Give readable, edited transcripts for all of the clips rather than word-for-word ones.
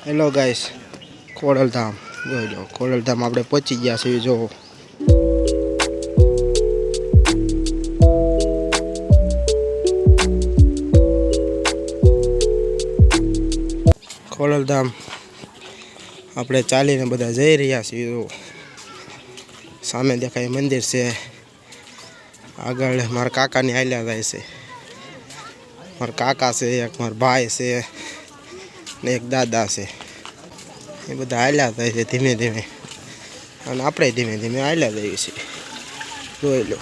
Hello guys, Khodaldham જોઈ લો. ખોડલધામ આપણે પહોંચી ગયા છીએ. જો ખોડલધામ આપણે ચાલીને બધા જઈ રહ્યા છીએ. જો સામે દેખાય મંદિર છે. આગળ મારા કાકાની હાલ્યા જાય છે. મારા કાકા છે, એક મારા ભાઈ છે ને એક દાદા છે. એ બધા હાલ્યા જાય છે ધીમે ધીમે, અને આપણે ધીમે ધીમે હાલ્યા જઈએ છીએ. જોઈ લો.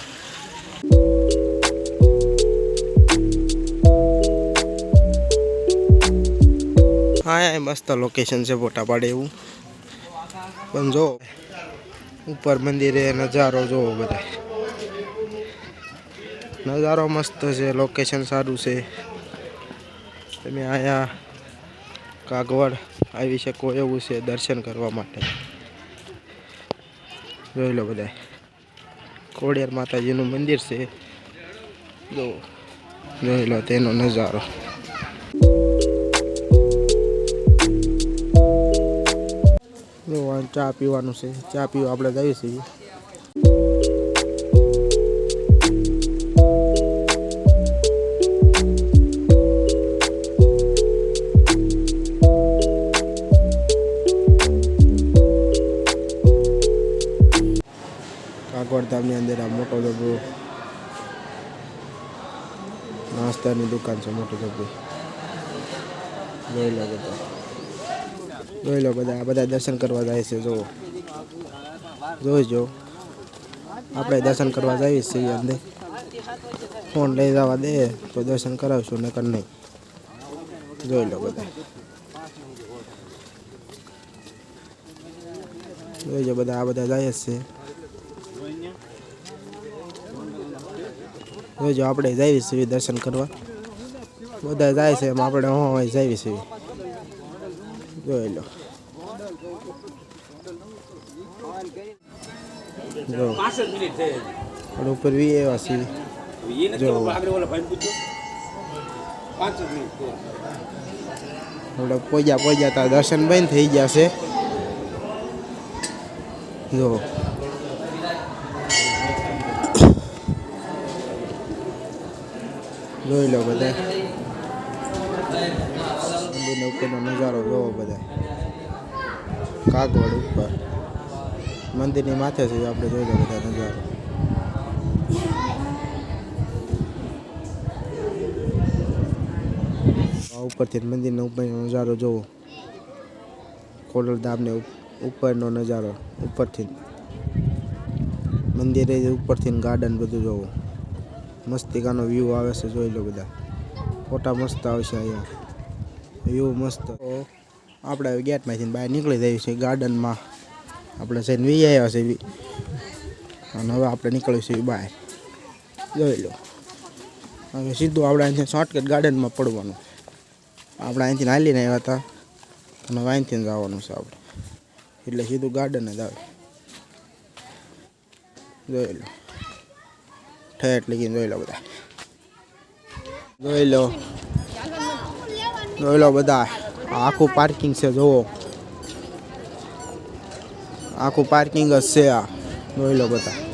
હા, મસ્ત લોકેશન છે ફોટા પાડે એવું. પણ જો ઉપર મંદિરે નજારો જોવો બધા. નજારો મસ્ત છે, લોકેશન સારું છે. તમે અહીંયા કાગવડ આવી શકો એવું છે દર્શન કરવા માટે. જોઈ લો બધા. ખોડિયાર માતાજીનું મંદિર છે. જોઈ લો તેનો નજારો. જો ચા પીવાનું છે. ચા પીવા આપણે જઈએ છીએ. કાગવડધામની અંદર આ મોટો ધબ્બો નાસ્તાની દુકાન છે. મોટો ધબ્બો જોઈ લો બધા. જોઈ લો બધા. આ બધા દર્શન કરવા જાય છે. જોઈજો. આપણે દર્શન કરવા જઈએ છીએ. અંદર ફોન લઈ જવા દે તો દર્શન કરાવશું, નકર નહીં. જોઈ લો બધા. જોઈજો બધા. આ બધા જાય છે. જોઈજો આપણે જઈએ છીએ દર્શન કરવા. બધા જાય છે એમ આપણે હોય જઈએ છીએ. જોઈ લો. જો ઉપર વી એવા છીએ. જો આપણે પોજ્યા તા દર્શન બંધ થઈ ગયા છે. જો જોઈ લો બધા. મંદિરના ઉપરનો નજારો જોવો બધા. કાગવડ ઉપર મંદિરની માથે છે. આપણે જોઈ લો બધા નજારો. આ ઉપરથી મંદિરનો ઉપરનો નજારો જોવો. ખોડલધામને ઉપરનો નજારો ઉપરથી. મંદિરે ઉપરથી ગાર્ડન બધું જોવું. મસ્તિકાનો વ્યૂ આવે છે. જોઈ લો બધા. ફોટા મસ્ત આવશે અહીંયા. વ્યૂ મસ્ત. આપણે ગેટમાંથી બહાર નીકળી જઈએ છીએ ગાર્ડનમાં. આપણે જઈને વી આવ્યા છે અને હવે આપણે નીકળીએ છીએ બહાર. જોઈ લો. હવે સીધું આપણે અહીંથી શોર્ટકટ ગાર્ડનમાં પડવાનું. આપણે અહીંથી હાલીને આવ્યા હતા અને હવે અહીંથી જવાનું છે આપણે. એટલે સીધું ગાર્ડન જ આવે. જોઈ લો. ઠેઠ લગીને જોઈ લો બધા. જોઈ લો. જોઈ લો બધા. આખું પાર્કિંગ છે. જુઓ, આખું પાર્કિંગ જ છે આ. જોઈ લો બધા.